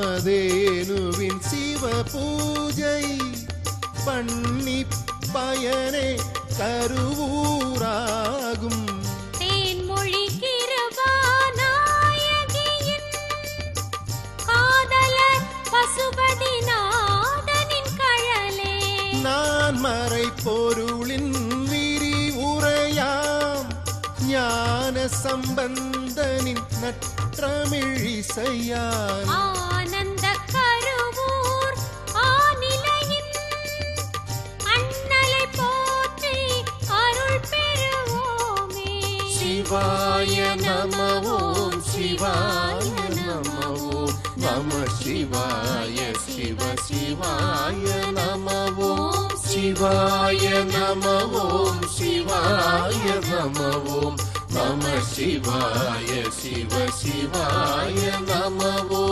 காமதேனுவின் சிவ பூஜை பண்ணி பயனே கருவூராகும். தேன்மொழி கிருபாநாயகியின் காதலர் பசுபதி நாதனின் கழலே நான் மறை பொருளின் விரிவுரையாம் ஞான சம்பந்தனின் நற்றமிழிசையால் ஆனந்த கருவூர் ஆநிலையின் அண்ணலை போற்றி அருள் பெறுவோமே. சிவாய நம ஓம் சிவாய நம ஓம் நம சிவாய சிவ சிவாய நம ஓம் சிவாய நம ஓம் சிவாய நம ஓம் நம சிவாய சிவ சிவாய நம ஓம்.